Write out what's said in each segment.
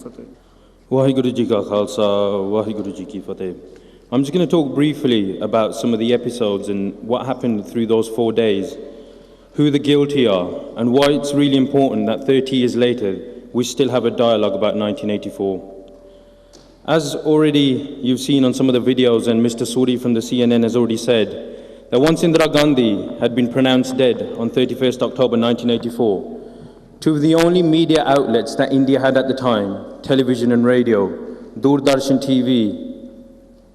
fateh. Waheguru Ji Ka Khalsa, Waheguru Ji Ki Fateh. I'm just going to talk briefly about some of the episodes and what happened through those 4 days, who the guilty are, and why it's really important that 30 years later we still have a dialogue about 1984. As already you've seen on some of the videos, and Mr. Suri from the CNN has already said, that once Indira Gandhi had been pronounced dead on 31st October 1984, two of the only media outlets that India had at the time, television and radio, Doordarshan TV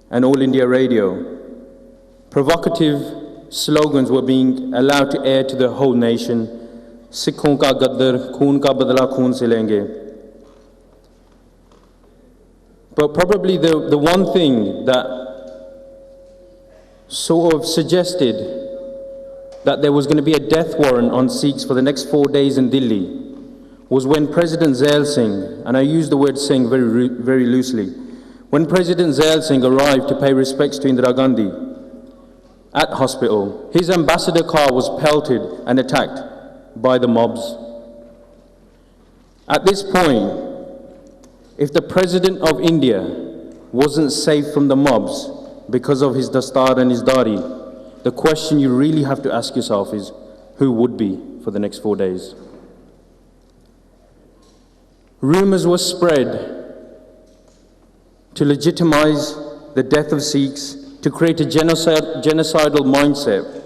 and All India Radio, provocative slogans were being allowed to air to the whole nation. Sikhon ka gaddar, khoon ka badla khoon se lenge. But probably the one thing that sort of suggested that there was going to be a death warrant on Sikhs for the next 4 days in Delhi was when President Zail Singh, and I use the word Singh very loosely, when President Zail Singh arrived to pay respects to Indira Gandhi at hospital, his ambassador car was pelted and attacked by the mobs. At this point, if the President of India wasn't safe from the mobs because of his dastar and his dari, the question you really have to ask yourself is, who would be for the next 4 days? Rumors were spread to legitimize the death of Sikhs, to create a genocidal mindset,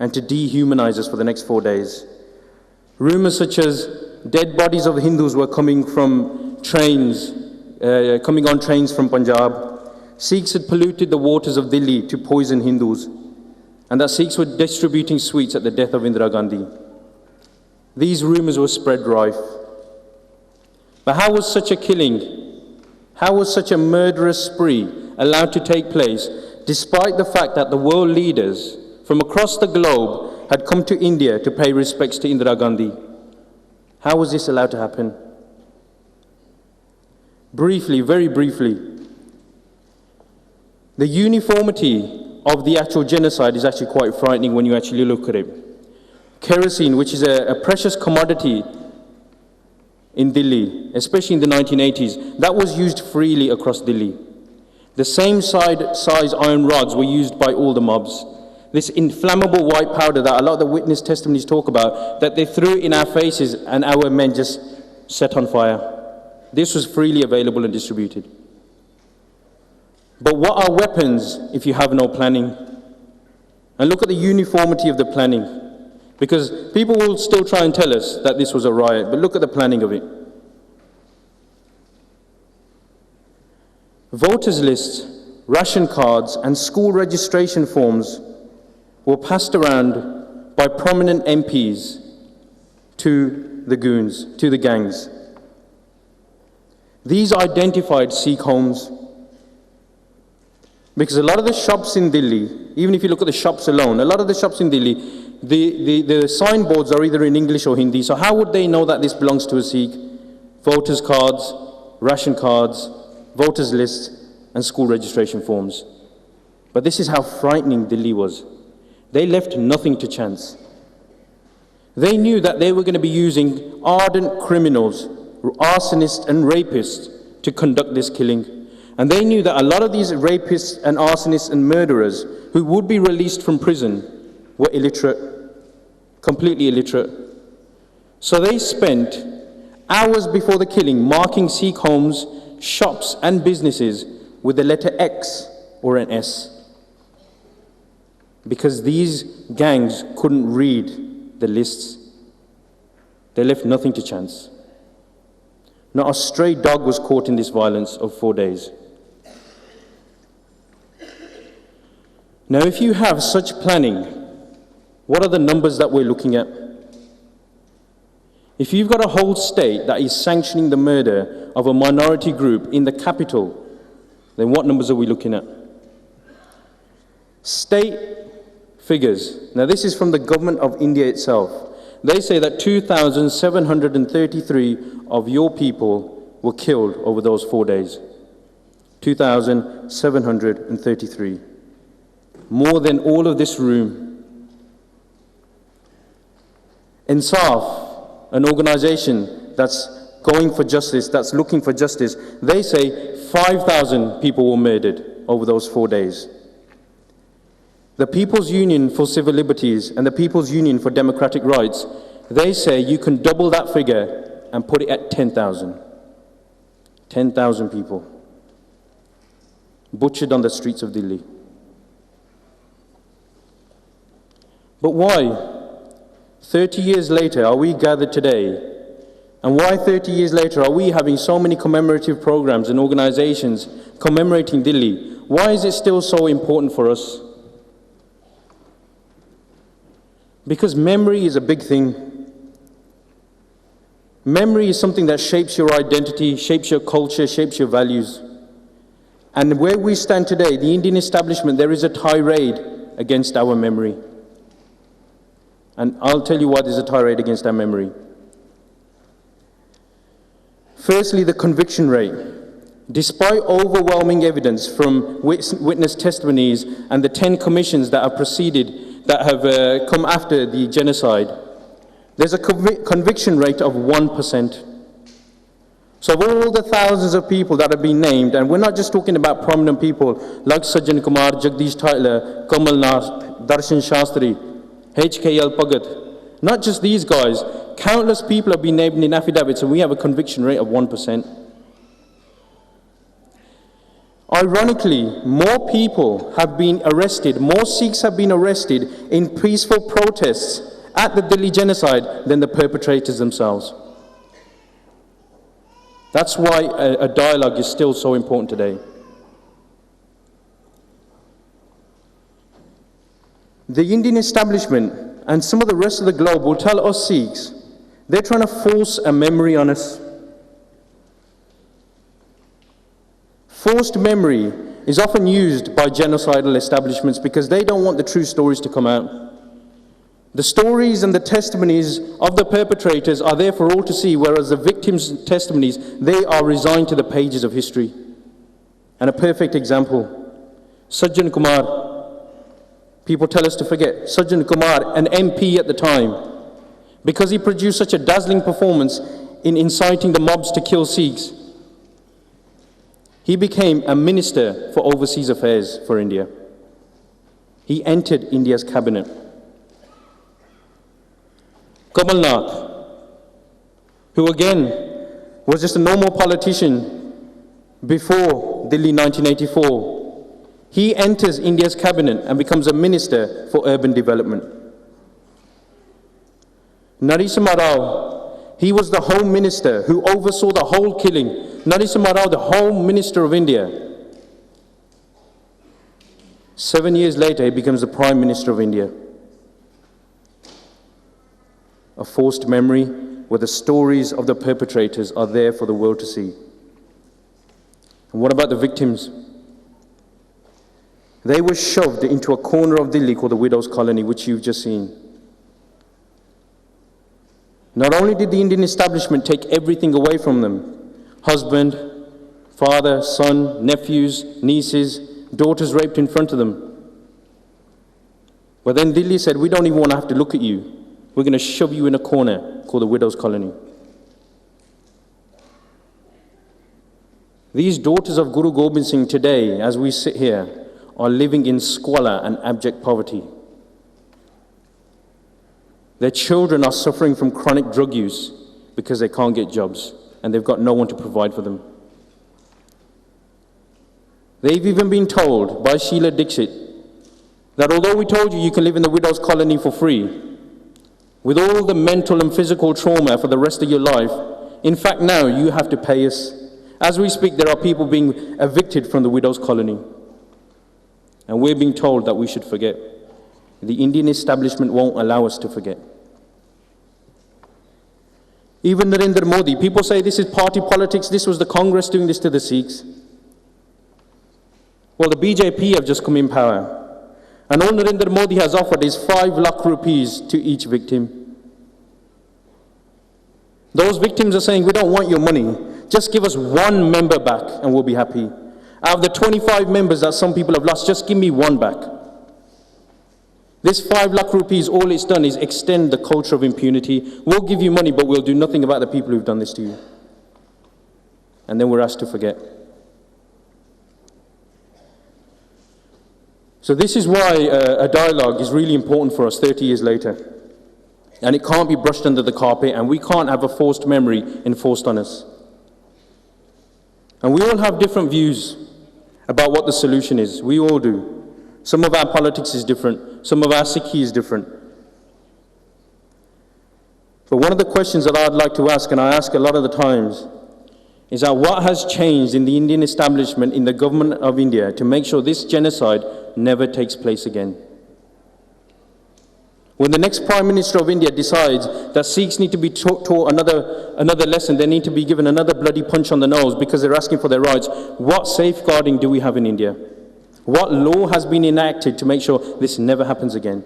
and to dehumanize us for the next 4 days. Rumors such as dead bodies of Hindus were coming from trains, coming on trains from Punjab. Sikhs had polluted the waters of Delhi to poison Hindus, and that Sikhs were distributing sweets at the death of Indira Gandhi. These rumors were spread rife. But how was such a killing, how was such a murderous spree allowed to take place, despite the fact that the world leaders from across the globe had come to India to pay respects to Indira Gandhi? How was this allowed to happen? Briefly, very briefly, the uniformity of the actual genocide is actually quite frightening when you actually look at it. Kerosene, which is a precious commodity in Delhi, especially in the 1980s, that was used freely across Delhi. The same size iron rods were used by all the mobs. This inflammable white powder that a lot of the witness testimonies talk about, that they threw in our faces and our men just set on fire. This was freely available and distributed. But what are weapons if you have no planning? And look at the uniformity of the planning. Because people will still try and tell us that this was a riot, but look at the planning of it. Voters lists, ration cards, and school registration forms were passed around by prominent MPs to the goons, to the gangs. These identified Sikh homes, because a lot of the shops in Delhi, even if you look at the shops alone, a lot of the shops in Delhi, the signboards are either in English or Hindi. So how would they know that this belongs to a Sikh? Voters cards, ration cards, voters lists, and school registration forms. But this is how frightening Delhi was. They left nothing to chance. They knew that they were going to be using ardent criminals, arsonists and rapists to conduct this killing. And they knew that a lot of these rapists and arsonists and murderers who would be released from prison were illiterate, completely illiterate. So they spent hours before the killing marking Sikh homes, shops and businesses with the letter X or an S, because these gangs couldn't read the lists. They left nothing to chance. Not a stray dog was caught in this violence of 4 days. Now, if you have such planning, what are the numbers that we're looking at? If you've got a whole state that is sanctioning the murder of a minority group in the capital, then what numbers are we looking at? State figures. Now, this is from the government of India itself. They say that 2,733 of your people were killed over those 4 days. 2,733. More than all of this room. INSAF, an organization that's going for justice, that's looking for justice, they say 5,000 people were murdered over those 4 days. The People's Union for Civil Liberties and the People's Union for Democratic Rights, they say you can double that figure and put it at 10,000. 10,000 people butchered on the streets of Delhi. But why, 30 years later, are we gathered today? And why 30 years later are we having so many commemorative programs and organizations commemorating Delhi? Why is it still so important for us? Because memory is a big thing. Memory is something that shapes your identity, shapes your culture, shapes your values. And where we stand today, the Indian establishment, there is a tirade against our memory. And I'll tell you why there's a tirade against our memory. Firstly, the conviction rate. Despite overwhelming evidence from witness testimonies and the 10 commissions that have proceeded, that have come after the genocide, there's a conviction rate of 1%. So of all the thousands of people that have been named, and we're not just talking about prominent people like Sajjan Kumar, Jagdish Tyler, Kamal Nath, Darshan Shastri, HKL Pagat, not just these guys, countless people have been named in affidavits and we have a conviction rate of 1%. Ironically, more people have been arrested, more Sikhs have been arrested in peaceful protests at the Delhi genocide than the perpetrators themselves. That's why a dialogue is still so important today. The Indian establishment and some of the rest of the globe will tell us Sikhs, they're trying to force a memory on us. Forced memory is often used by genocidal establishments because they don't want the true stories to come out. The stories and the testimonies of the perpetrators are there for all to see, whereas the victims' testimonies, they are resigned to the pages of history. And a perfect example, Sajjan Kumar. People tell us to forget. Sajjan Kumar, an MP at the time, because he produced such a dazzling performance in inciting the mobs to kill Sikhs, he became a minister for overseas affairs for India. He entered India's cabinet. Kamal Nath, who again was just a normal politician before Delhi 1984, he enters India's cabinet and becomes a minister for urban development. Narasimha Rao, he was the Home Minister who oversaw the whole killing. Narasimha Rao, the Home Minister of India. 7 years later, he becomes the Prime Minister of India. A forced memory where the stories of the perpetrators are there for the world to see. And what about the victims? They were shoved into a corner of Delhi called the Widows' Colony, which you've just seen. Not only did the Indian establishment take everything away from them, husband, father, son, nephews, nieces, daughters raped in front of them. But then Delhi said, we don't even want to have to look at you. We're going to shove you in a corner called the Widows' Colony. These daughters of Guru Gobind Singh today, as we sit here, are living in squalor and abject poverty. Their children are suffering from chronic drug use because they can't get jobs and they've got no one to provide for them. They've even been told by Sheila Dixit that although we told you you can live in the Widows' Colony for free, with all the mental and physical trauma for the rest of your life, in fact now you have to pay us. As we speak, there are people being evicted from the Widows' Colony. And we're being told that we should forget. The Indian establishment won't allow us to forget. Even Narendra Modi, people say this is party politics, this was the Congress doing this to the Sikhs. Well, the BJP have just come in power. And all Narendra Modi has offered is 5 lakh rupees to each victim. Those victims are saying, we don't want your money. Just give us 1 member back and we'll be happy. Out of the 25 members that some people have lost, just give me 1 back. This 5 lakh rupees, all it's done is extend the culture of impunity. We'll give you money, but we'll do nothing about the people who've done this to you. and then we're asked to forget. So this is why a dialogue is really important for us 30 years later. And it can't be brushed under the carpet, and we can't have a forced memory enforced on us. And we all have different views about what the solution is. We all do. Some of our politics is different. Some of our Sikhi is different. But one of the questions that I'd like to ask, and I ask a lot of the times, is that what has changed in the Indian establishment, in the government of India, to make sure this genocide never takes place again? When the next Prime Minister of India decides that Sikhs need to be taught another lesson, they need to be given another bloody punch on the nose because they're asking for their rights, what safeguarding do we have in India? What law has been enacted to make sure this never happens again?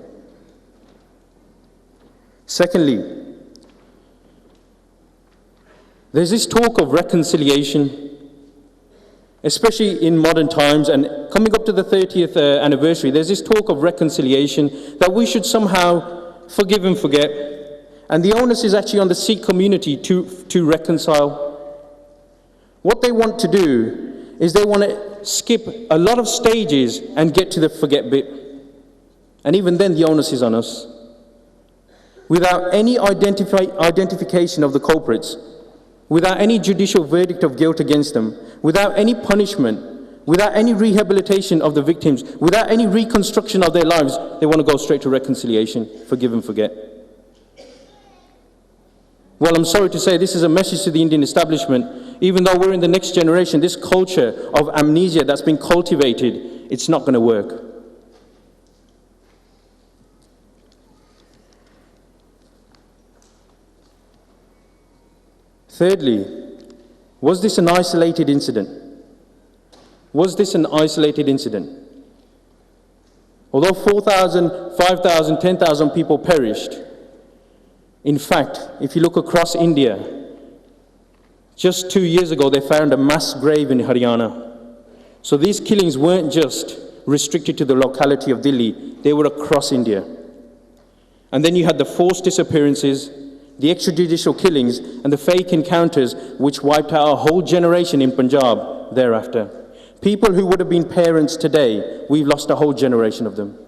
Secondly, there's this talk of reconciliation, especially in modern times, and coming up to the 30th anniversary, there's this talk of reconciliation that we should somehow forgive and forget. And the onus is actually on the Sikh community to reconcile. What they want to do is they want to skip a lot of stages and get to the forget bit. And even then, the onus is on us. Without any identification of the culprits, without any judicial verdict of guilt against them, without any punishment, without any rehabilitation of the victims, without any reconstruction of their lives, they want to go straight to reconciliation, forgive and forget. Well, I'm sorry to say this is a message to the Indian establishment. Even though we're in the next generation, this culture of amnesia that's been cultivated, it's not going to work. Thirdly, was this an isolated incident? Was this an isolated incident? Although 4,000, 5,000, 10,000 people perished, in fact, if you look across India, just 2 years ago they found a mass grave in Haryana. So these killings weren't just restricted to the locality of Delhi, they were across India. And then you had the forced disappearances, the extrajudicial killings, and the fake encounters which wiped out a whole generation in Punjab thereafter. People who would have been parents today, we've lost a whole generation of them.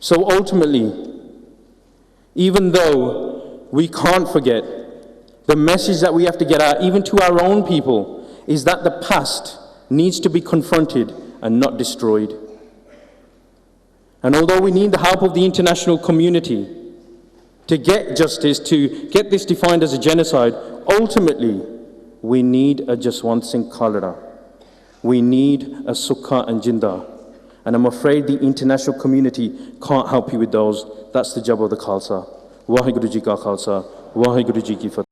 So ultimately, even though we can't forget, the message that we have to get out, even to our own people, is that the past needs to be confronted and not destroyed. And although we need the help of the international community to get justice, to get this defined as a genocide, ultimately, we need a Jaswant Singh Khalda. We need a Sukha and Jinda. And I'm afraid the international community can't help you with those. That's the job of the Khalsa. Waheguru Ji Ka Khalsa, Waheguru Ji Ki Fateh.